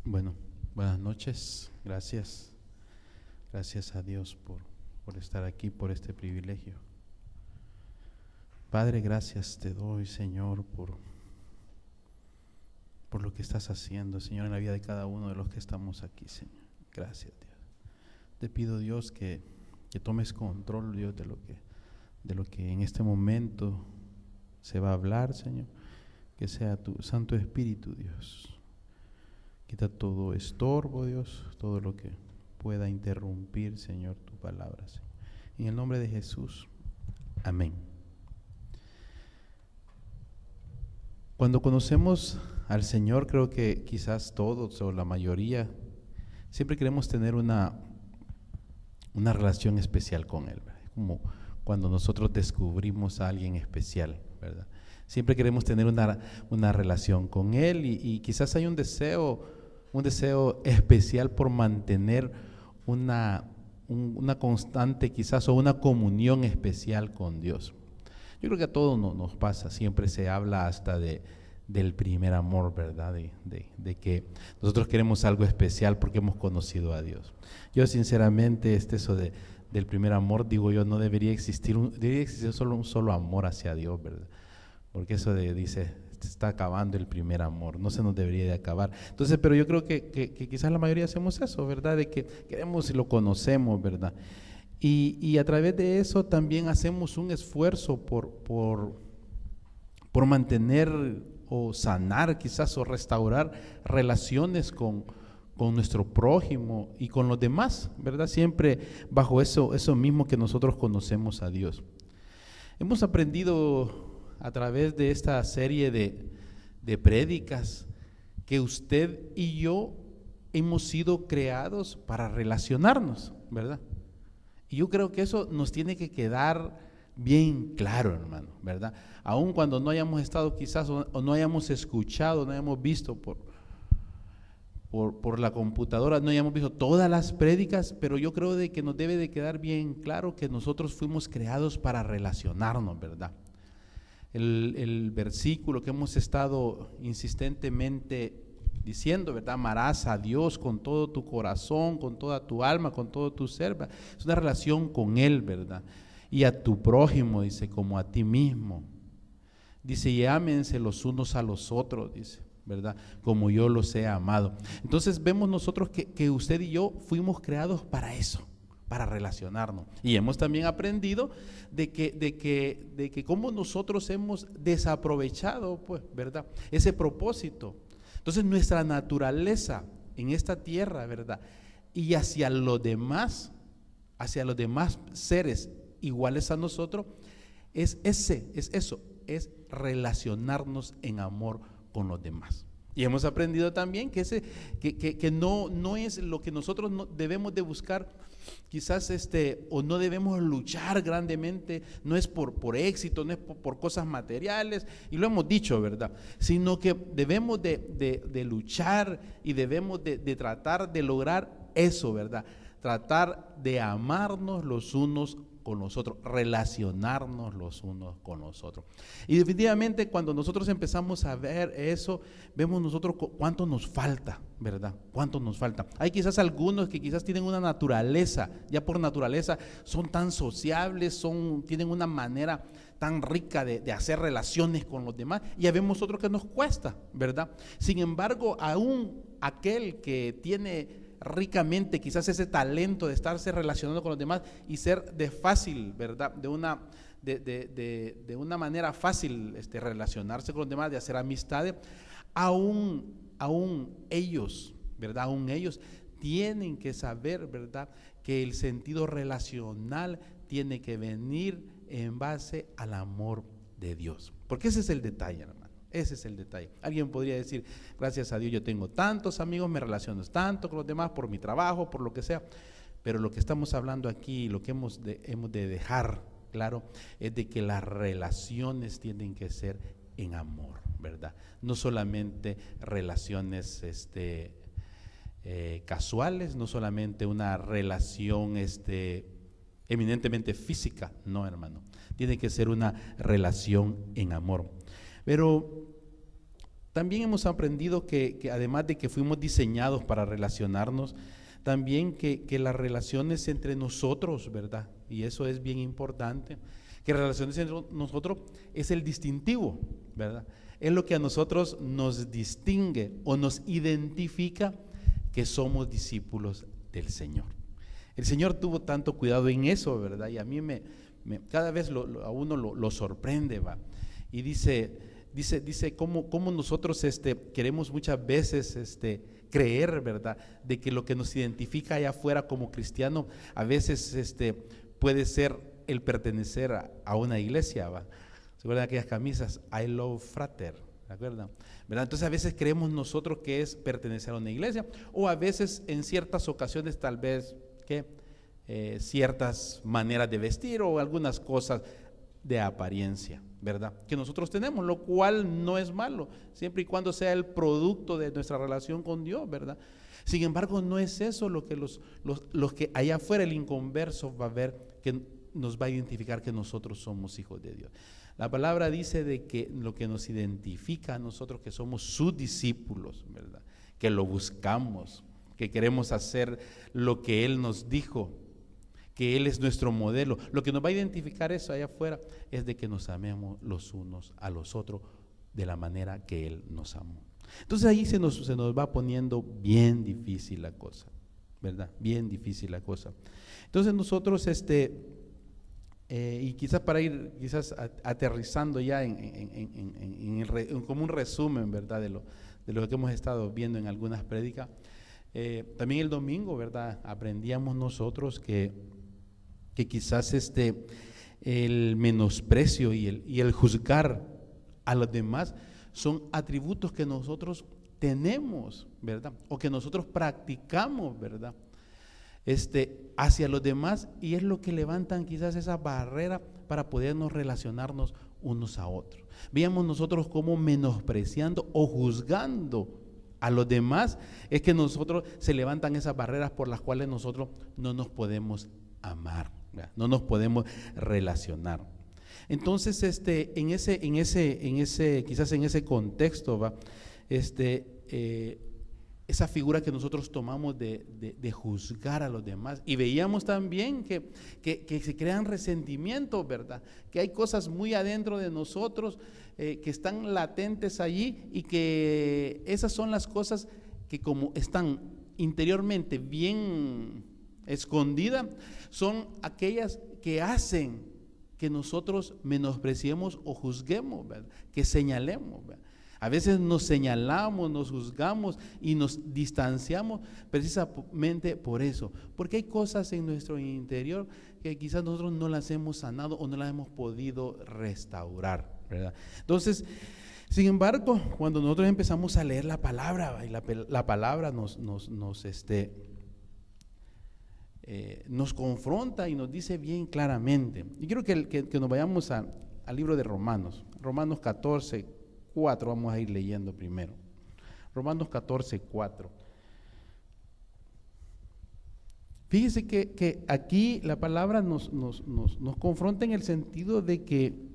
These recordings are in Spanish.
Bueno, buenas noches. Gracias. Gracias a Dios por estar aquí, por este privilegio. Padre, gracias te doy, Señor, por lo que estás haciendo, Señor, en la vida de cada uno de los que estamos aquí, Señor. Gracias, Dios. Te pido, Dios, que tomes control, Dios, de lo que en este momento se va a hablar, Señor. Que sea tu Santo Espíritu, Dios. Quita todo estorbo, Dios, todo lo que pueda interrumpir, Señor, tu palabra, Señor. En el nombre de Jesús, amén. Cuando conocemos al Señor, creo que quizás todos o la mayoría siempre queremos tener una relación especial con Él, ¿verdad? Como cuando nosotros descubrimos a alguien especial, ¿verdad? Siempre queremos tener una relación con Él y quizás hay un deseo especial por mantener una constante quizás o una comunión especial con Dios. Yo creo que a todos nos pasa, siempre se habla hasta del primer amor, ¿verdad? De que nosotros queremos algo especial porque hemos conocido a Dios. Yo sinceramente eso del primer amor, digo yo, no debería existir, debería existir solo un solo amor hacia Dios, ¿verdad? Porque eso dice, se está acabando el primer amor, no se nos debería de acabar. Entonces, pero yo creo que quizás la mayoría hacemos eso, ¿verdad? De que queremos y lo conocemos, ¿verdad? Y a través de eso también hacemos un esfuerzo por mantener o sanar quizás o restaurar relaciones con nuestro prójimo y con los demás, ¿verdad? Siempre bajo eso mismo que nosotros conocemos a Dios. Hemos aprendido a través de esta serie de prédicas que usted y yo hemos sido creados para relacionarnos, ¿verdad? Y yo creo que eso nos tiene que quedar bien claro, hermano, ¿verdad? Aun cuando no hayamos estado quizás o no hayamos escuchado, no hayamos visto por la computadora, no hayamos visto todas las prédicas, pero yo creo de que nos debe de quedar bien claro que nosotros fuimos creados para relacionarnos, ¿verdad? El versículo que hemos estado insistentemente diciendo, ¿verdad? Amarás a Dios con todo tu corazón, con toda tu alma, con todo tu ser, ¿verdad? Es una relación con Él, ¿verdad? Y a tu prójimo, dice, como a ti mismo. Dice, y ámense los unos a los otros, dice, ¿verdad? Como yo los he amado. Entonces vemos nosotros que usted y yo fuimos creados para eso, para relacionarnos. Y hemos también aprendido de que cómo nosotros hemos desaprovechado, pues, ¿verdad? Ese propósito. Entonces nuestra naturaleza en esta tierra, ¿verdad? Y hacia los demás seres iguales a nosotros, es relacionarnos en amor con los demás. Y hemos aprendido también que no es lo que nosotros debemos de buscar, quizás o no debemos luchar grandemente, no es por éxito, no es por cosas materiales, y lo hemos dicho, ¿verdad? Sino que debemos de luchar y debemos de tratar de lograr eso, ¿verdad? Tratar de amarnos los unos con los otros, relacionarnos los unos con los otros. Y definitivamente cuando nosotros empezamos a ver eso, vemos nosotros cuánto nos falta, ¿verdad? Cuánto nos falta. Hay quizás algunos que quizás tienen una naturaleza, ya por naturaleza son tan sociables, tienen una manera tan rica de hacer relaciones con los demás, y ya vemos otros que nos cuesta, ¿verdad? Sin embargo, aún aquel que tiene ricamente quizás ese talento de estarse relacionando con los demás y ser de fácil, ¿verdad? De una manera fácil relacionarse con los demás, de hacer amistades, aún ellos, ¿verdad? Aún ellos tienen que saber, ¿verdad? Que el sentido relacional tiene que venir en base al amor de Dios, porque ese es el detalle, hermano. Ese es el detalle. Alguien podría decir, gracias a Dios yo tengo tantos amigos, me relaciono tanto con los demás por mi trabajo, por lo que sea, pero lo que estamos hablando aquí, lo que hemos de dejar claro, es de que las relaciones tienen que ser en amor, ¿verdad? No solamente relaciones casuales, no solamente una relación eminentemente física, no, hermano. Tiene que ser una relación en amor. Pero También hemos aprendido que además de que fuimos diseñados para relacionarnos, también que las relaciones entre nosotros, ¿verdad? Y eso es bien importante, que las relaciones entre nosotros es el distintivo, ¿verdad? Es lo que a nosotros nos distingue o nos identifica que somos discípulos del Señor. El Señor tuvo tanto cuidado en eso, ¿verdad? Y a mí cada vez a uno lo sorprende, ¿va? Y dice cómo nosotros queremos muchas veces creer, ¿verdad? De que lo que nos identifica allá afuera como cristiano a veces puede ser el pertenecer a una iglesia, ¿va? ¿Se acuerdan de aquellas camisas? I love frater, ¿se acuerdan? ¿Verdad? Entonces a veces creemos nosotros que es pertenecer a una iglesia, o a veces en ciertas ocasiones tal vez que ciertas maneras de vestir o algunas cosas de apariencia, ¿verdad? Que nosotros tenemos, lo cual no es malo, siempre y cuando sea el producto de nuestra relación con Dios, ¿verdad? Sin embargo, no es eso lo que los que allá afuera, el inconverso, va a ver, que nos va a identificar que nosotros somos hijos de Dios. La palabra dice de que lo que nos identifica a nosotros, que somos sus discípulos, ¿verdad? Que lo buscamos, que queremos hacer lo que Él nos dijo, que Él es nuestro modelo. Lo que nos va a identificar eso allá afuera es de que nos amemos los unos a los otros de la manera que Él nos amó. Entonces ahí se nos va poniendo bien difícil la cosa, ¿verdad? Bien difícil la cosa. Entonces nosotros, y quizás para ir aterrizando ya como un resumen, ¿verdad? De lo que hemos estado viendo en algunas prédicas, también el domingo, ¿verdad? Aprendíamos nosotros que quizás el menosprecio y el juzgar a los demás son atributos que nosotros tenemos, ¿verdad? O que nosotros practicamos, ¿verdad? Hacia los demás, y es lo que levantan quizás esa barrera para podernos relacionarnos unos a otros. Veíamos nosotros cómo menospreciando o juzgando a los demás es que nosotros se levantan esas barreras por las cuales nosotros no nos podemos amar, ¿verdad? No nos podemos relacionar. Entonces, quizás en ese contexto, ¿va? Esa figura que nosotros tomamos de juzgar a los demás, y veíamos también que se crean resentimientos, ¿verdad? Que hay cosas muy adentro de nosotros que están latentes allí, y que esas son las cosas que, como están interiormente bien escondidas, son aquellas que hacen que nosotros menospreciemos o juzguemos, ¿verdad? Que señalemos, ¿verdad? A veces nos señalamos, nos juzgamos y nos distanciamos precisamente por eso, porque hay cosas en nuestro interior que quizás nosotros no las hemos sanado o no las hemos podido restaurar, ¿verdad? Entonces, sin embargo, cuando nosotros empezamos a leer la palabra, y la palabra nos confronta y nos dice bien claramente. Y quiero que nos vayamos al libro de Romanos 14, 4, vamos a ir leyendo primero. Romanos 14, 4. Fíjese que aquí la palabra nos confronta en el sentido de que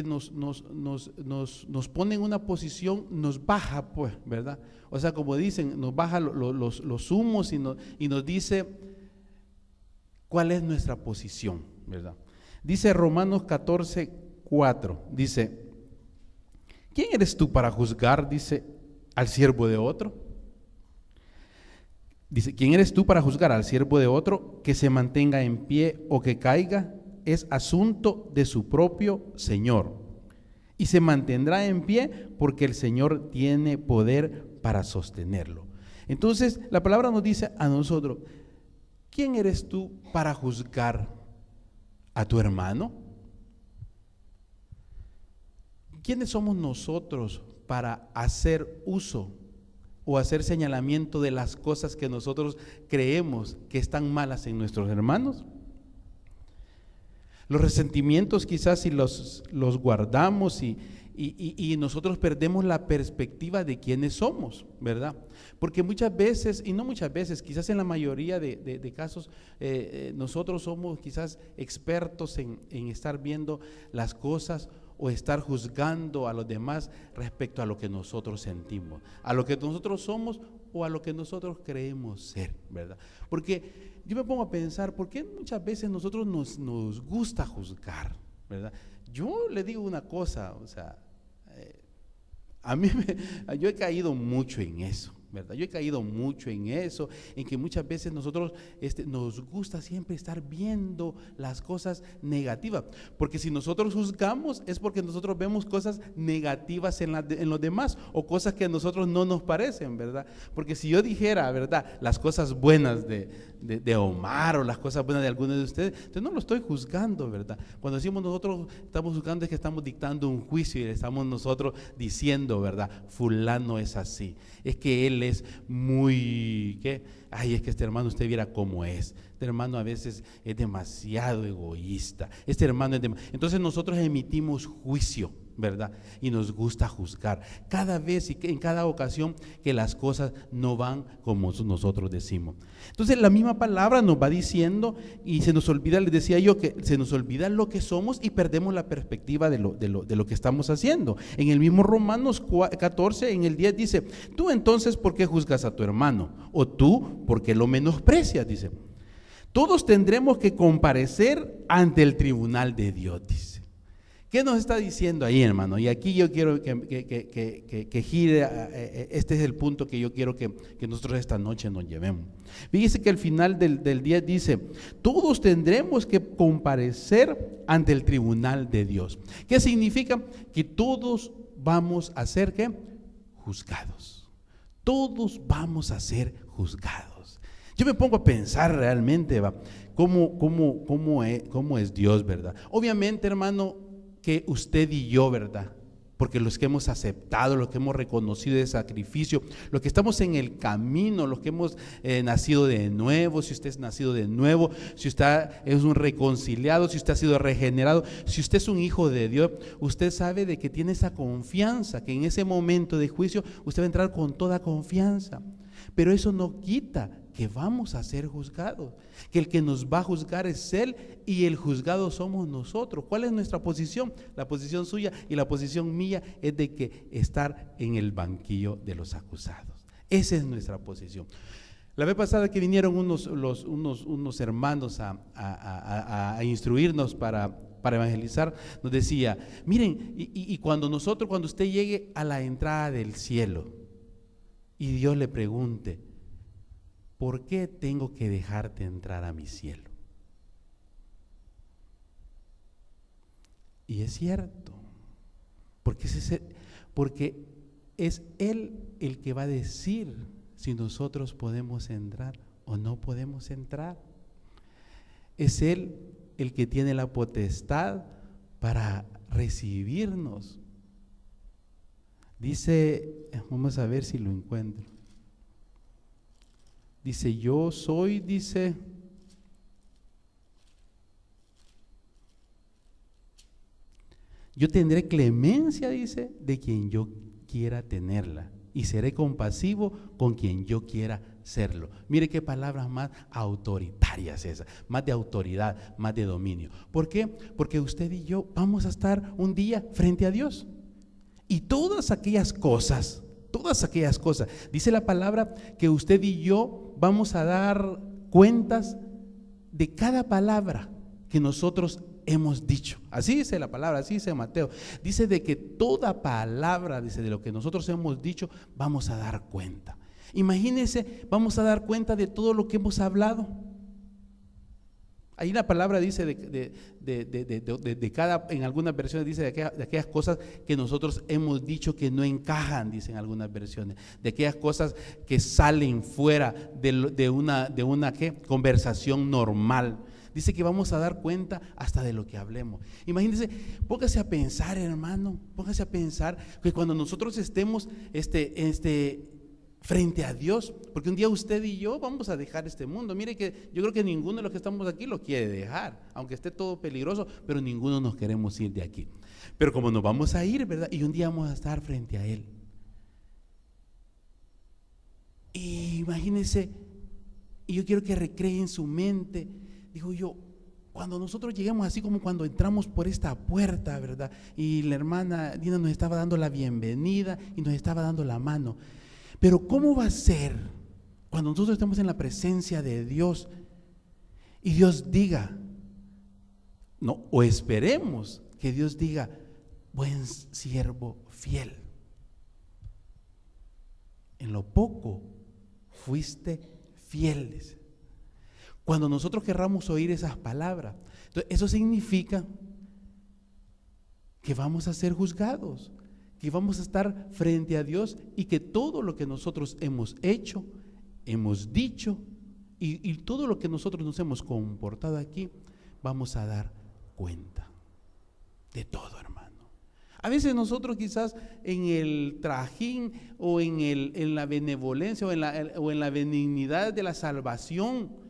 nos pone en una posición, nos baja, pues, ¿verdad? O sea, como dicen, nos baja los humos y nos dice cuál es nuestra posición, ¿verdad? Dice Romanos 14, 4, dice: ¿quién eres tú para juzgar, dice, al siervo de otro? Dice: ¿quién eres tú para juzgar al siervo de otro? Que se mantenga en pie o que caiga es asunto de su propio Señor, y se mantendrá en pie porque el Señor tiene poder para sostenerlo. Entonces la palabra nos dice a nosotros: ¿quién eres tú para juzgar a tu hermano? ¿Quiénes somos nosotros para hacer uso o hacer señalamiento de las cosas que nosotros creemos que están malas en nuestros hermanos? Los resentimientos quizás si los guardamos y nosotros perdemos la perspectiva de quiénes somos, ¿verdad? Porque muchas veces, y no muchas veces, quizás en la mayoría de casos, nosotros somos quizás expertos en estar viendo las cosas o estar juzgando a los demás respecto a lo que nosotros sentimos, a lo que nosotros somos o a lo que nosotros creemos ser, ¿verdad? Porque yo me pongo a pensar, ¿por qué muchas veces nosotros nos gusta juzgar, ¿verdad? Yo le digo una cosa, o sea, yo he caído mucho en eso, ¿verdad? Yo he caído mucho en eso, en que muchas veces nosotros nos gusta siempre estar viendo las cosas negativas, porque si nosotros juzgamos es porque nosotros vemos cosas negativas en los demás, o cosas que a nosotros no nos parecen, ¿verdad? Porque si yo dijera, ¿verdad?, las cosas buenas de Omar, o las cosas buenas de algunos de ustedes, entonces no lo estoy juzgando, ¿verdad? Cuando decimos nosotros estamos juzgando, es que estamos dictando un juicio y estamos nosotros diciendo, ¿verdad?, fulano es así, es que él es muy, ¿qué? Ay, es que este hermano usted viera cómo es. Este hermano a veces es demasiado egoísta. Este hermano es Entonces nosotros emitimos juicio, ¿verdad? Y nos gusta juzgar cada vez y en cada ocasión que las cosas no van como nosotros decimos. Entonces la misma palabra nos va diciendo, y se nos olvida, les decía yo, que se nos olvida lo que somos y perdemos la perspectiva de lo que estamos haciendo. En el mismo Romanos 14, en el 10 dice: tú entonces, ¿por qué juzgas a tu hermano? O tú, ¿por qué lo menosprecias? Dice, todos tendremos que comparecer ante el tribunal de Dios, dice. ¿Qué nos está diciendo ahí, hermano? Y aquí yo quiero que gire, este es el punto que yo quiero que nosotros esta noche nos llevemos. Fíjese que al final del día dice, todos tendremos que comparecer ante el tribunal de Dios. ¿Qué significa? Que todos vamos a ser, ¿qué? Juzgados. Todos vamos a ser juzgados. Yo me pongo a pensar realmente, ¿cómo es Dios, verdad? Obviamente, hermano, que usted y yo, ¿verdad? Porque los que hemos aceptado, los que hemos reconocido el sacrificio, los que estamos en el camino, los que hemos nacido de nuevo, si usted es nacido de nuevo, si usted es un reconciliado, si usted ha sido regenerado, si usted es un hijo de Dios, usted sabe de que tiene esa confianza, que en ese momento de juicio usted va a entrar con toda confianza. Pero eso no quita que vamos a ser juzgados, que el que nos va a juzgar es Él y el juzgado somos nosotros. ¿Cuál es nuestra posición? La posición suya y la posición mía es de que estar en el banquillo de los acusados. Esa es nuestra posición. La vez pasada que vinieron unos hermanos a instruirnos para evangelizar, nos decía, miren, y cuando usted llegue a la entrada del cielo y Dios le pregunte, ¿por qué tengo que dejarte entrar a mi cielo? Y es cierto, porque es Él el que va a decir si nosotros podemos entrar o no podemos entrar. Es Él el que tiene la potestad para recibirnos. Dice, vamos a ver si lo encuentro. Dice, yo soy, dice, yo tendré clemencia, dice, de quien yo quiera tenerla, y seré compasivo con quien yo quiera serlo. Mire qué palabras más autoritarias esas, más de autoridad, más de dominio. ¿Por qué? Porque usted y yo vamos a estar un día frente a Dios. Y todas aquellas cosas, dice la palabra que usted y yo vamos a dar cuentas de cada palabra que nosotros hemos dicho. Así dice la palabra, así dice Mateo. Dice de que toda palabra, dice, de lo que nosotros hemos dicho, vamos a dar cuenta. Imagínense, vamos a dar cuenta de todo lo que hemos hablado. Ahí la palabra dice de cada, en algunas versiones dice de aquellas cosas que nosotros hemos dicho que no encajan, dicen algunas versiones, de aquellas cosas que salen fuera de una ¿qué? Conversación normal. Dice que vamos a dar cuenta hasta de lo que hablemos. Imagínense, póngase a pensar, hermano, póngase a pensar que cuando nosotros estemos frente a Dios, porque un día usted y yo vamos a dejar este mundo. Mire que yo creo que ninguno de los que estamos aquí lo quiere dejar, aunque esté todo peligroso, pero ninguno nos queremos ir de aquí. Pero como nos vamos a ir, ¿verdad? Y un día vamos a estar frente a Él. Y imagínense, y yo quiero que recree en su mente, digo yo, cuando nosotros lleguemos, así como cuando entramos por esta puerta, ¿verdad? Y la hermana Dina nos estaba dando la bienvenida y nos estaba dando la mano. Pero ¿cómo va a ser cuando nosotros estemos en la presencia de Dios y Dios diga, no, o esperemos que Dios diga, buen siervo fiel, en lo poco fuiste fiel? Cuando nosotros querramos oír esas palabras, entonces eso significa que vamos a ser juzgados, que vamos a estar frente a Dios y que todo lo que nosotros hemos hecho, hemos dicho y todo lo que nosotros nos hemos comportado aquí, vamos a dar cuenta de todo, hermano. A veces nosotros quizás en el trajín o en la benevolencia o en la benignidad de la salvación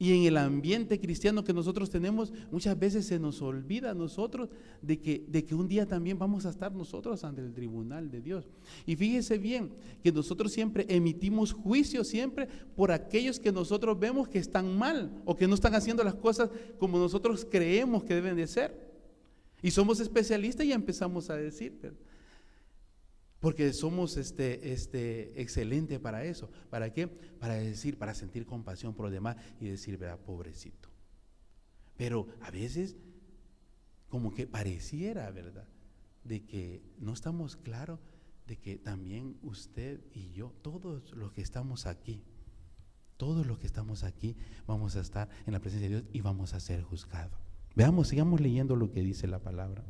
y en el ambiente cristiano que nosotros tenemos, muchas veces se nos olvida a nosotros de que un día también vamos a estar nosotros ante el tribunal de Dios. Y fíjese bien que nosotros siempre emitimos juicio siempre por aquellos que nosotros vemos que están mal o que no están haciendo las cosas como nosotros creemos que deben de ser. Y somos especialistas y empezamos a decir, ¿verdad? Porque somos excelentes para eso. ¿Para qué? Para decir, para sentir compasión por los demás y decir, ¿verdad? Pobrecito. Pero a veces como que pareciera, ¿verdad?, de que no estamos claros de que también usted y yo, todos los que estamos aquí, vamos a estar en la presencia de Dios y vamos a ser juzgados. Veamos, sigamos leyendo lo que dice la palabra.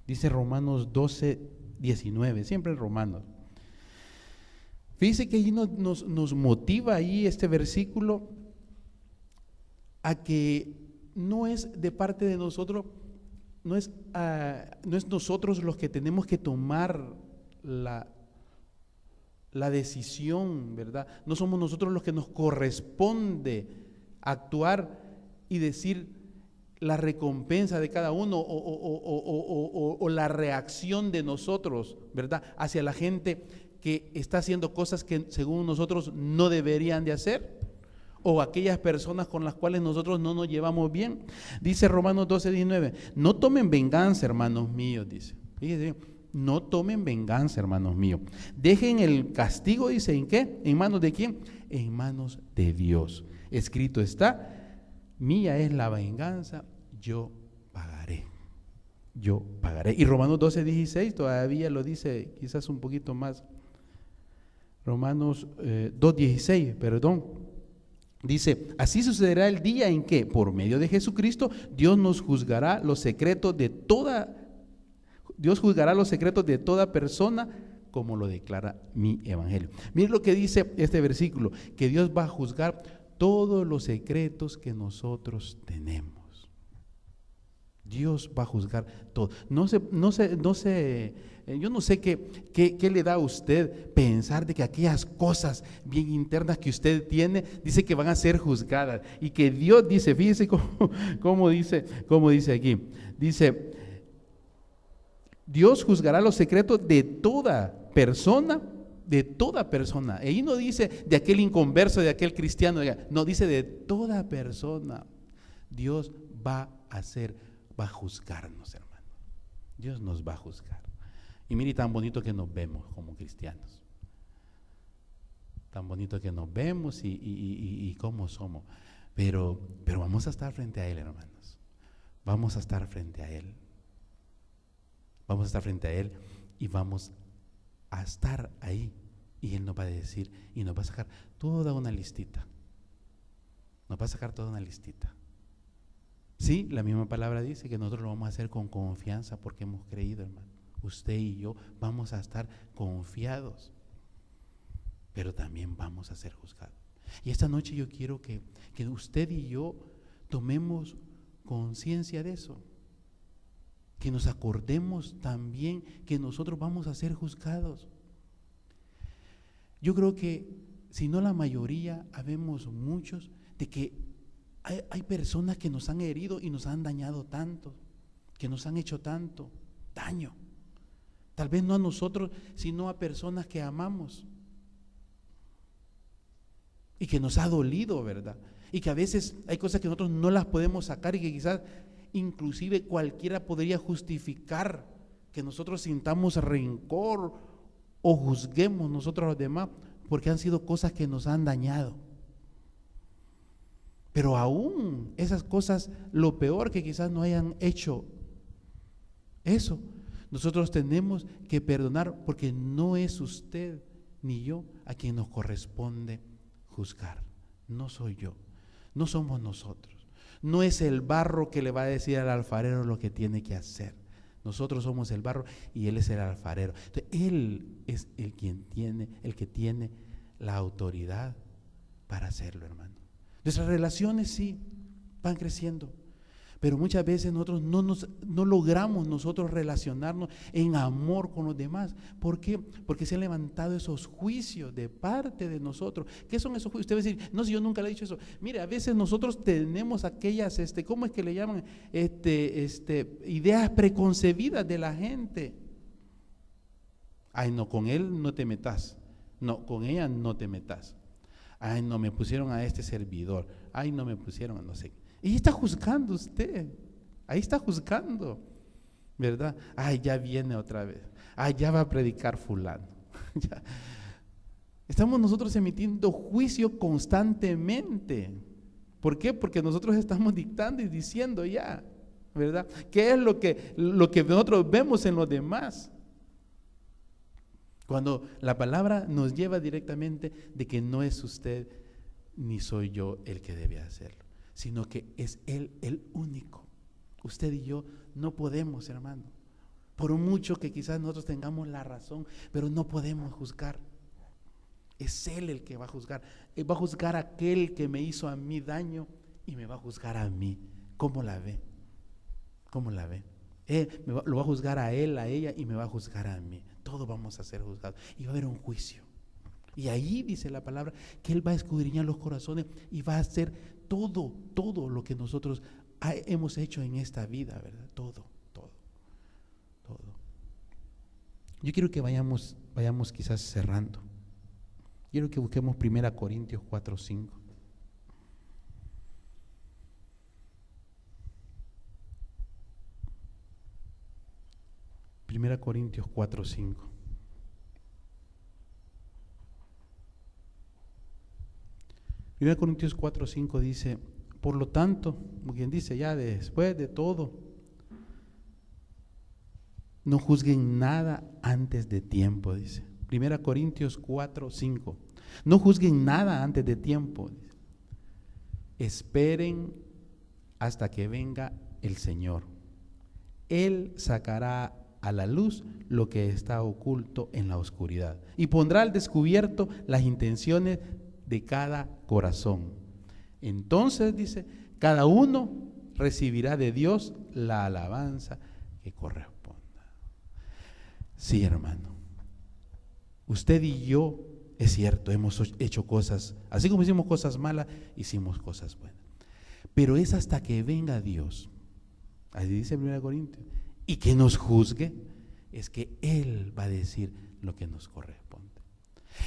Dice Romanos 12:19, siempre en Romanos. Fíjese que allí nos motiva ahí este versículo a que no es de parte de nosotros, no es nosotros los que tenemos que tomar la decisión, ¿verdad? No somos nosotros los que nos corresponde actuar y decir la recompensa de cada uno o la reacción de nosotros, ¿verdad?, hacia la gente que está haciendo cosas que según nosotros no deberían de hacer, o aquellas personas con las cuales nosotros no nos llevamos bien. Dice Romanos 12:19, no tomen venganza, hermanos míos, dice. Fíjense, no tomen venganza, hermanos míos. Dejen el castigo, dice, ¿en qué? ¿En manos de quién? En manos de Dios. Escrito está, mía es la venganza, yo pagaré. Yo pagaré. Y Romanos 12:16 todavía lo dice, quizás un poquito más. Romanos 2:16, perdón. Dice, así sucederá el día en que, por medio de Jesucristo, Dios juzgará los secretos de toda persona, como lo declara mi evangelio. Miren lo que dice este versículo, que Dios va a juzgar todos los secretos que nosotros tenemos. Dios va a juzgar todo. Yo no sé qué le da a usted pensar de que aquellas cosas bien internas que usted tiene, dice que van a ser juzgadas. Y que Dios dice, fíjese cómo dice aquí. Dice, Dios juzgará los secretos de toda persona. De toda persona. Ahí no dice de aquel inconverso, de aquel cristiano, no, dice de toda persona. Dios va a juzgarnos, hermano. Dios nos va a juzgar. Y mire tan bonito que nos vemos como cristianos. Tan bonito que nos vemos y cómo somos. Pero vamos a estar frente a Él, hermanos. Vamos a estar frente a Él. Vamos a estar frente a Él y vamos a estar ahí. Y Él nos va a decir y nos va a sacar toda una listita. Nos va a sacar toda una listita. Sí, la misma palabra dice que nosotros lo vamos a hacer con confianza porque hemos creído, hermano. Usted y yo vamos a estar confiados, pero también vamos a ser juzgados. Y esta noche yo quiero que usted y yo tomemos conciencia de eso, que nos acordemos también que nosotros vamos a ser juzgados. Yo creo que, si no la mayoría, habemos muchos de que hay personas que nos han herido y nos han dañado tanto, que nos han hecho tanto daño. Tal vez no a nosotros, sino a personas que amamos y que nos ha dolido, ¿verdad? Y que a veces hay cosas que nosotros no las podemos sacar y que quizás inclusive cualquiera podría justificar que nosotros sintamos rencor o juzguemos nosotros a los demás porque han sido cosas que nos han dañado. Pero aún esas cosas, lo peor que quizás no hayan hecho eso, nosotros tenemos que perdonar porque no es usted ni yo a quien nos corresponde juzgar. No soy yo, no somos nosotros. No es el barro que le va a decir al alfarero lo que tiene que hacer. Nosotros somos el barro y Él es el alfarero. Entonces, Él es el que tiene la autoridad para hacerlo, hermano. Nuestras relaciones sí van creciendo, pero muchas veces nosotros no logramos nosotros relacionarnos en amor con los demás. ¿Por qué? Porque se han levantado esos juicios de parte de nosotros. ¿Qué son esos juicios? Usted va a decir, no, si yo nunca le he dicho eso. Mire, a veces nosotros tenemos aquellas, ¿cómo es que le llaman? Ideas preconcebidas de la gente. Ay, no, con él no te metas. No, con ella no te metas. Ay, no, me pusieron a este servidor. Ay, no, me pusieron a no sé. Y está juzgando usted. Ahí está juzgando, ¿verdad? Ay, ya viene otra vez. Ay, ya va a predicar fulano. Ya. Estamos nosotros emitiendo juicio constantemente. ¿Por qué? Porque nosotros estamos dictando y diciendo ya, ¿verdad? ¿Qué es lo que nosotros vemos en los demás? Cuando la palabra nos lleva directamente de que no es usted ni soy yo el que debe hacerlo, sino que es Él el único. Usted y yo no podemos, hermano, por mucho que quizás nosotros tengamos la razón, pero no podemos juzgar. Es Él el que va a juzgar. Él va a juzgar a aquel que me hizo a mí daño y me va a juzgar a mí. ¿Cómo la ve? ¿Cómo la ve? Lo va a juzgar a él, a ella y me va a juzgar a mí. Todos vamos a ser juzgados y va a haber un juicio. Y ahí dice la palabra que Él va a escudriñar los corazones y va a hacer todo lo que nosotros hemos hecho en esta vida, ¿verdad? Todo. Yo quiero que vayamos quizás cerrando. Quiero que busquemos 1 Corintios 4:5. 1 Corintios 4:5. Primera Corintios 4:5 dice, por lo tanto, como quien dice, ya después de todo, no juzguen nada antes de tiempo, dice. 1 Corintios 4:5. No juzguen nada antes de tiempo, dice. Esperen hasta que venga el Señor. Él sacará a la luz lo que está oculto en la oscuridad y pondrá al descubierto las intenciones de cada corazón. Entonces, dice, cada uno recibirá de Dios la alabanza que corresponda. Sí, hermano, usted y yo, es cierto, hemos hecho cosas, así como hicimos cosas malas, hicimos cosas buenas, pero es hasta que venga Dios, así dice 1 Corintios, y que nos juzgue, es que Él va a decir lo que nos corresponde.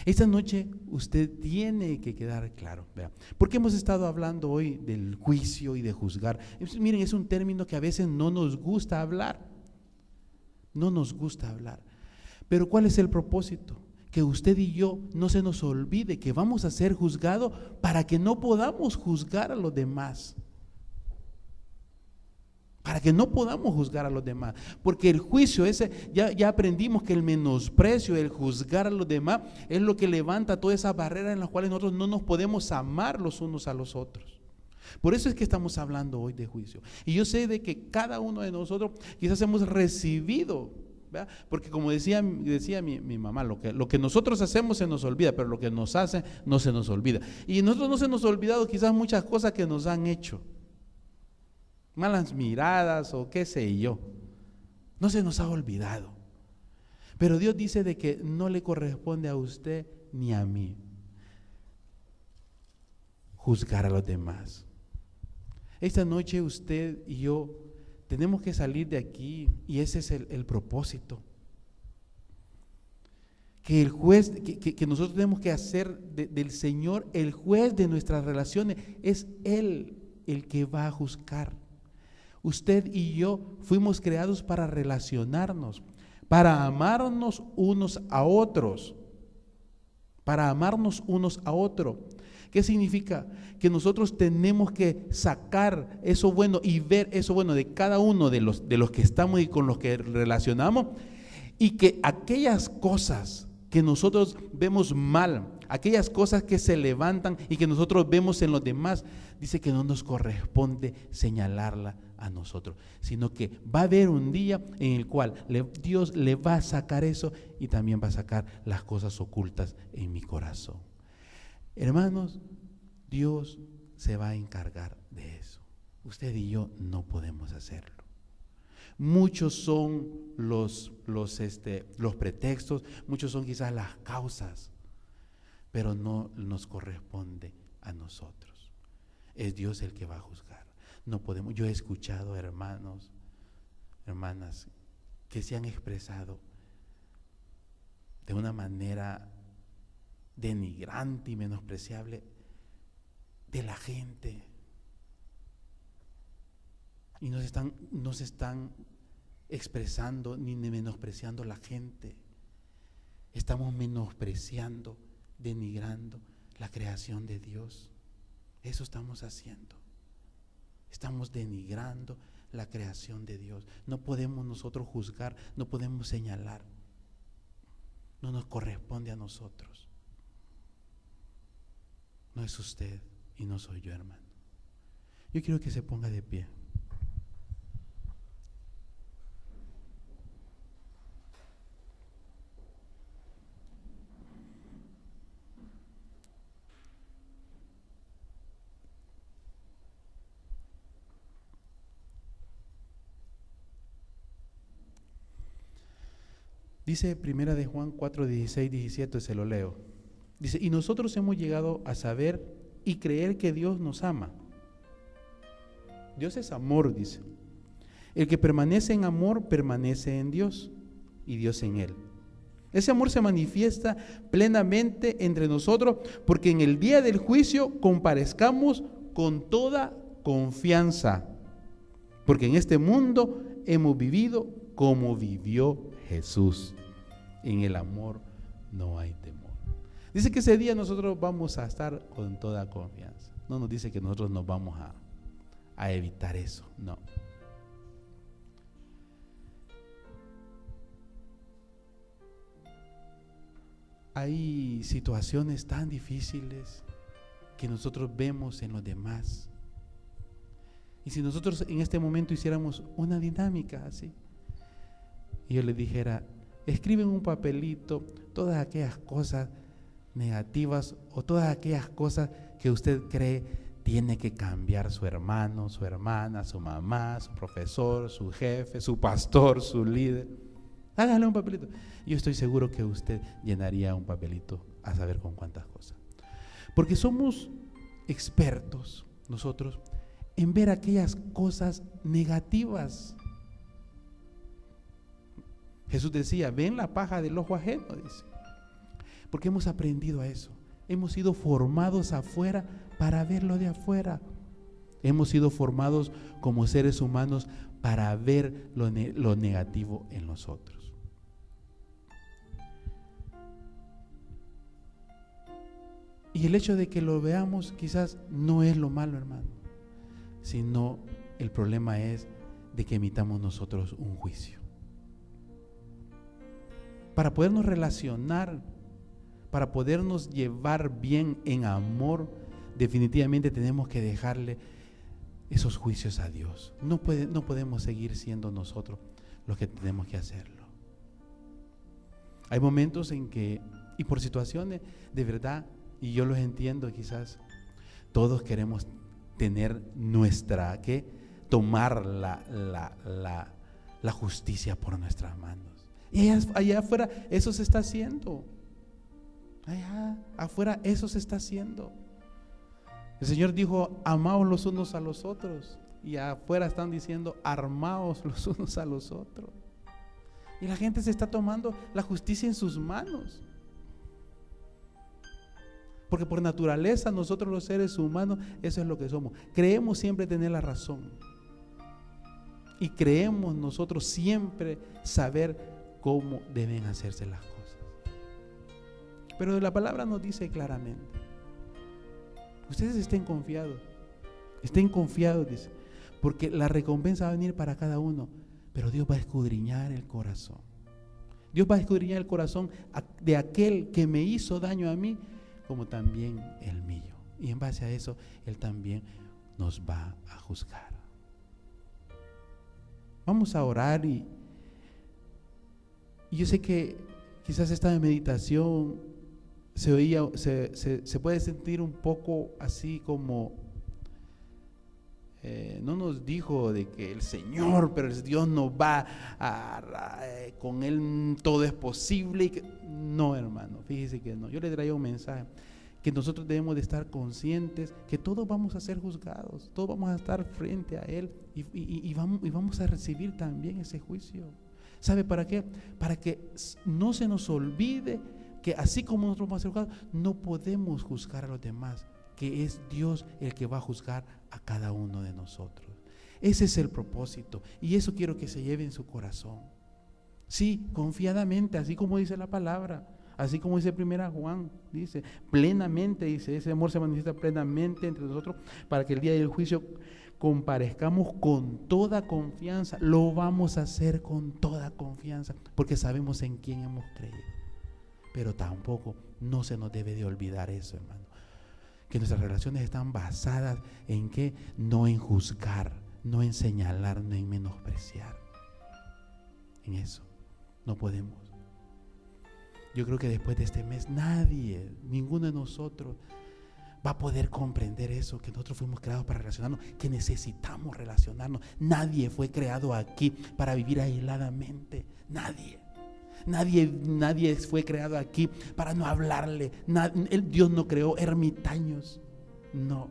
Esta noche usted tiene que quedar claro, ¿verdad? Porque hemos estado hablando hoy del juicio y de juzgar. Miren, es un término que a veces no nos gusta hablar. No nos gusta hablar. Pero ¿cuál es el propósito? Que usted y yo no se nos olvide que vamos a ser juzgados para que no podamos juzgar a los demás. Para que no podamos juzgar a los demás, porque el juicio ese, ya aprendimos que el menosprecio, el juzgar a los demás es lo que levanta todas esas barreras en las cuales nosotros no nos podemos amar los unos a los otros. Por eso es que estamos hablando hoy de juicio. Y yo sé de que cada uno de nosotros quizás hemos recibido, ¿verdad? Porque como decía mi mamá, lo que nosotros hacemos se nos olvida, pero lo que nos hacen no se nos olvida. Y nosotros no se nos ha olvidado quizás muchas cosas que nos han hecho. Malas miradas o qué sé yo, no se nos ha olvidado, pero Dios dice de que no le corresponde a usted ni a mí juzgar a los demás. Esta noche usted y yo tenemos que salir de aquí y ese es el propósito, que el juez, que nosotros tenemos que hacer del Señor el juez de nuestras relaciones. Es Él el que va a juzgar. Usted y yo fuimos creados para relacionarnos, para amarnos unos a otros, para amarnos unos a otros. ¿Qué significa? Que nosotros tenemos que sacar eso bueno y ver eso bueno de cada uno de los que estamos y con los que relacionamos, y que aquellas cosas que nosotros vemos mal, aquellas cosas que se levantan y que nosotros vemos en los demás, dice que no nos corresponde señalarla a nosotros, sino que va a haber un día en el cual Dios le va a sacar eso y también va a sacar las cosas ocultas en mi corazón. Hermanos, Dios se va a encargar de eso. Usted y yo no podemos hacerlo. Muchos son los pretextos, muchos son quizás las causas, pero no nos corresponde a nosotros. Es Dios el que va a juzgar. No podemos. Yo he escuchado hermanos, hermanas que se han expresado de una manera denigrante y menospreciable de la gente, y no se están expresando ni menospreciando a la gente. Estamos menospreciando, denigrando la creación de Dios. Eso estamos haciendo. Estamos denigrando la creación de Dios. No podemos nosotros juzgar, no podemos señalar. No nos corresponde a nosotros. No es usted y no soy yo, hermano. Yo quiero que se ponga de pie. Dice primera de Juan 4, 16, 17, se lo leo. Dice, y nosotros hemos llegado a saber y creer que Dios nos ama. Dios es amor, dice. El que permanece en amor, permanece en Dios y Dios en él. Ese amor se manifiesta plenamente entre nosotros, porque en el día del juicio comparezcamos con toda confianza, porque en este mundo hemos vivido como vivió Jesús. En el amor no hay temor. Dice que ese día nosotros vamos a estar con toda confianza. No nos dice que nosotros nos vamos a evitar eso, no. Hay situaciones tan difíciles que nosotros vemos en los demás. Y si nosotros en este momento hiciéramos una dinámica así, y yo le dijera, escribe en un papelito todas aquellas cosas negativas o todas aquellas cosas que usted cree tiene que cambiar su hermano, su hermana, su mamá, su profesor, su jefe, su pastor, su líder. Hágale un papelito. Yo estoy seguro que usted llenaría un papelito a saber con cuántas cosas. Porque somos expertos nosotros en ver aquellas cosas negativas. Jesús decía, ven la paja del ojo ajeno, dice. Porque hemos aprendido a eso. Hemos sido formados afuera para verlo de afuera. Hemos sido formados como seres humanos para ver lo negativo en nosotros. Y el hecho de que lo veamos quizás no es lo malo, hermano, sino el problema es de que emitamos nosotros un juicio. Para podernos relacionar, para podernos llevar bien en amor, definitivamente tenemos que dejarle esos juicios a Dios. No podemos seguir siendo nosotros los que tenemos que hacerlo. Hay momentos en que, y por situaciones de verdad, y yo los entiendo quizás, todos queremos tener nuestra, tomar la justicia por nuestras manos. Y allá afuera eso se está haciendo. Allá afuera eso se está haciendo. El Señor dijo, amaos los unos a los otros. Y afuera están diciendo, armaos los unos a los otros. Y la gente se está tomando la justicia en sus manos. Porque por naturaleza nosotros los seres humanos, eso es lo que somos. Creemos siempre tener la razón. Y creemos nosotros siempre saber cómo deben hacerse las cosas. Pero la palabra nos dice claramente: ustedes estén confiados, dice, porque la recompensa va a venir para cada uno, pero Dios va a escudriñar el corazón. Dios va a escudriñar el corazón de aquel que me hizo daño a mí, como también el mío. Y en base a eso, Él también nos va a juzgar. Vamos a orar y yo sé que quizás esta meditación se puede sentir un poco así como no nos dijo de que el Señor, pero Dios nos va con Él todo es posible. No, hermano, fíjese que no. Yo le traía un mensaje que nosotros debemos de estar conscientes que todos vamos a ser juzgados, todos vamos a estar frente a Él y vamos a recibir también ese juicio. ¿Sabe para qué? Para que no se nos olvide que así como nosotros vamos a ser juzgados, no podemos juzgar a los demás, que es Dios el que va a juzgar a cada uno de nosotros. Ese es el propósito y eso quiero que se lleve en su corazón. Sí, confiadamente, así como dice la palabra. Así como dice 1 Juan, dice, plenamente, dice, ese amor se manifiesta plenamente entre nosotros para que el día del juicio comparezcamos con toda confianza. Lo vamos a hacer con toda confianza porque sabemos en quién hemos creído. Pero tampoco no se nos debe de olvidar eso, hermano. Que nuestras relaciones están basadas en qué, no en juzgar, no en señalar, no en menospreciar. En eso no podemos. Yo creo que después de este mes nadie, ninguno de nosotros va a poder comprender eso, que nosotros fuimos creados para relacionarnos, que necesitamos relacionarnos. Nadie fue creado aquí para vivir aisladamente. Nadie fue creado aquí para no hablarle. Dios no creó ermitaños. No.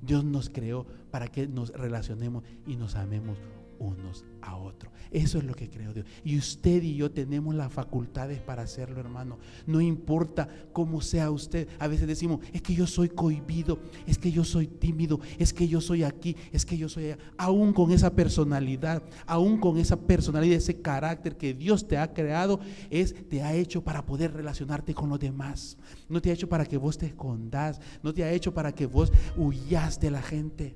Dios nos creó para que nos relacionemos y nos amemos unos a otros. Eso es lo que creó Dios. Y usted y yo tenemos las facultades para hacerlo, hermano. No importa cómo sea usted. A veces decimos, es que yo soy cohibido, es que yo soy tímido, es que yo soy aquí, es que yo soy allá. Aún con esa personalidad, ese carácter que Dios te ha creado, te ha hecho para poder relacionarte con los demás. No te ha hecho para que vos te escondas, no te ha hecho para que vos huyas de la gente.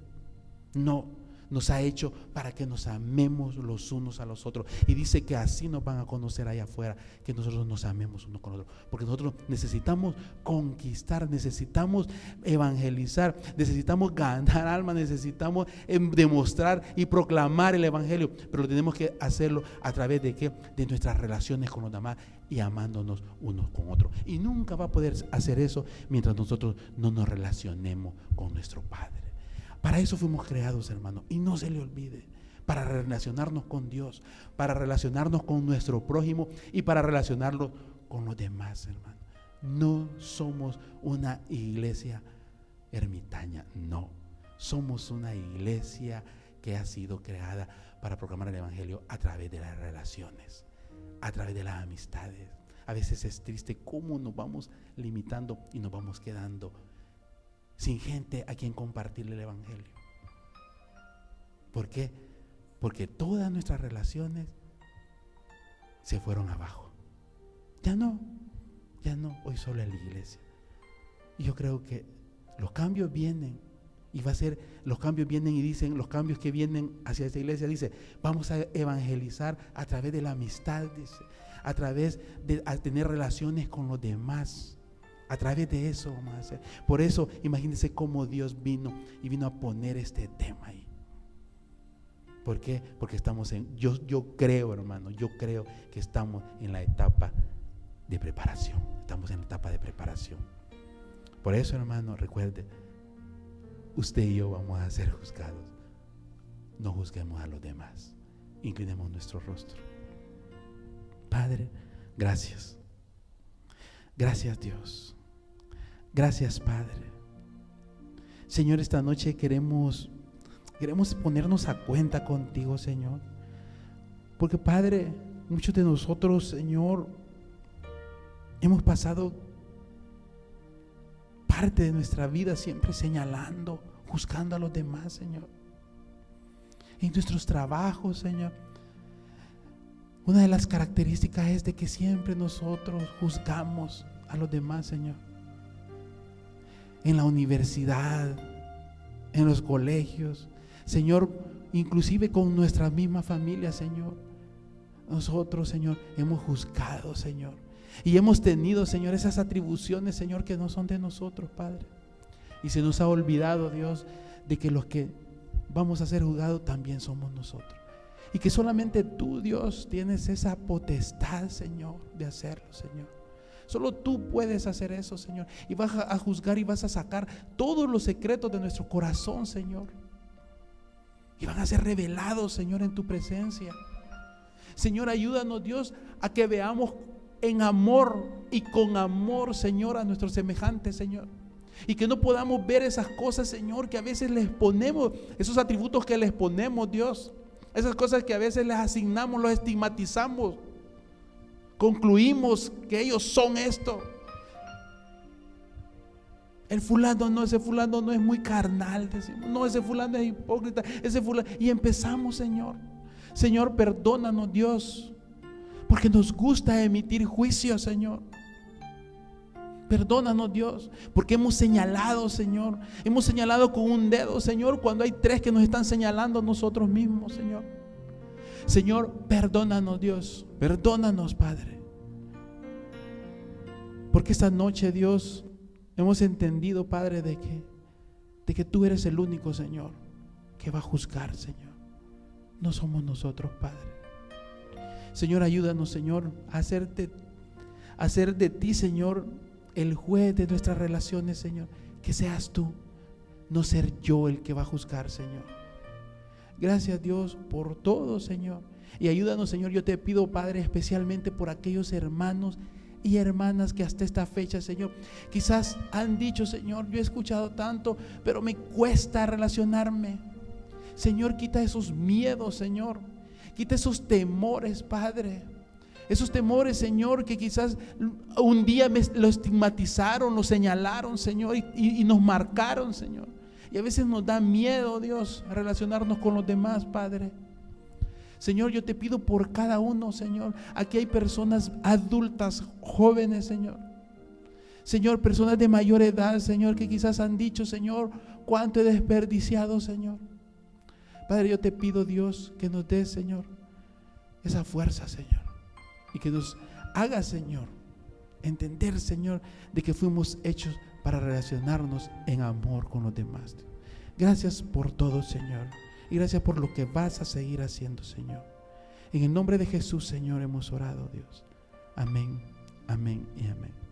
No. Nos ha hecho para que nos amemos los unos a los otros. Y dice que así nos van a conocer allá afuera, que nosotros nos amemos unos con otros. Porque nosotros necesitamos conquistar, necesitamos evangelizar, necesitamos ganar almas, necesitamos demostrar y proclamar el evangelio. Pero tenemos que hacerlo a través de ¿qué? De nuestras relaciones con los demás y amándonos unos con otros. Y nunca va a poder hacer eso mientras nosotros no nos relacionemos con nuestro Padre. Para eso fuimos creados, hermano, y no se le olvide, para relacionarnos con Dios, para relacionarnos con nuestro prójimo y para relacionarnos con los demás, hermano. No somos una iglesia ermitaña, no. Somos una iglesia que ha sido creada para proclamar el evangelio a través de las relaciones, a través de las amistades. A veces es triste cómo nos vamos limitando y nos vamos quedando sin gente a quien compartirle el evangelio. ¿Por qué? Porque todas nuestras relaciones se fueron abajo. Ya no, hoy solo es la iglesia. Y yo creo que los cambios vienen y los cambios vienen y dicen, los cambios que vienen hacia esta iglesia, dice, vamos a evangelizar a través de la amistad, dice, a través de tener relaciones con los demás. A través de eso vamos a hacer. Por eso, imagínense cómo Dios vino a poner este tema ahí. ¿Por qué? Porque estamos yo creo, hermano, que estamos en la etapa de preparación. Estamos en la etapa de preparación. Por eso, hermano, recuerde, usted y yo vamos a ser juzgados. No juzguemos a los demás. Inclinemos nuestro rostro. Padre, gracias. Gracias, Dios. Gracias, Padre. Señor, esta noche queremos ponernos a cuenta contigo, Señor. Porque, Padre, muchos de nosotros, Señor, hemos pasado parte de nuestra vida siempre señalando, juzgando a los demás, Señor. En nuestros trabajos, Señor. Una de las características es de que siempre nosotros juzgamos a los demás, Señor. En la universidad, en los colegios, Señor, inclusive con nuestra misma familia, Señor. Nosotros, Señor, hemos juzgado, Señor. Y hemos tenido, Señor, esas atribuciones, Señor, que no son de nosotros, Padre. Y se nos ha olvidado, Dios, de que los que vamos a ser juzgados también somos nosotros. Y que solamente tú, Dios, tienes esa potestad, Señor, de hacerlo, Señor. Solo tú puedes hacer eso, Señor. Y vas a juzgar y vas a sacar todos los secretos de nuestro corazón, Señor. Y van a ser revelados, Señor, en tu presencia. Señor, ayúdanos, Dios, a que veamos en amor y con amor, Señor, a nuestros semejantes, Señor. Y que no podamos ver esas cosas, Señor, que a veces les ponemos, esos atributos que les ponemos, Dios. Esas cosas que a veces les asignamos, los estigmatizamos. Concluimos que ellos son esto. El fulano no, ese fulano no es muy carnal, decimos. No, ese fulano es hipócrita, ese fulano. Y empezamos, Señor. Señor, perdónanos, Dios, porque nos gusta emitir juicio, Señor. Perdónanos, Dios, porque hemos señalado, Señor. Hemos señalado con un dedo, Señor, cuando hay tres que nos están señalando nosotros mismos, Señor. Señor, perdónanos, Dios. Perdónanos, Padre. Porque esta noche, Dios, hemos entendido, Padre, de que tú eres el único, Señor, que va a juzgar, Señor. No somos nosotros, Padre. Señor, ayúdanos, Señor, a hacer de ti, Señor, el juez de nuestras relaciones, Señor. Que seas tú, no ser yo el que va a juzgar, Señor. Gracias, Dios, por todo, Señor. Y ayúdanos, Señor, yo te pido, Padre, especialmente por aquellos hermanos y hermanas que hasta esta fecha, Señor, quizás han dicho, Señor, yo he escuchado tanto, pero me cuesta relacionarme. Señor, quita esos miedos, Señor. Quita esos temores, Padre. Esos temores, Señor, que quizás un día lo estigmatizaron, lo señalaron, Señor, y nos marcaron, Señor. Y a veces nos da miedo, Dios, a relacionarnos con los demás, Padre. Señor, yo te pido por cada uno, Señor. Aquí hay personas adultas, jóvenes, Señor. Señor, personas de mayor edad, Señor, que quizás han dicho, Señor, cuánto he desperdiciado, Señor. Padre, yo te pido, Dios, que nos des, Señor, esa fuerza, Señor. Y que nos haga, Señor, entender, Señor, de que fuimos hechos para relacionarnos en amor con los demás. Gracias por todo, Señor. Y gracias por lo que vas a seguir haciendo, Señor. En el nombre de Jesús, Señor, hemos orado, Dios. Amén, amén y amén.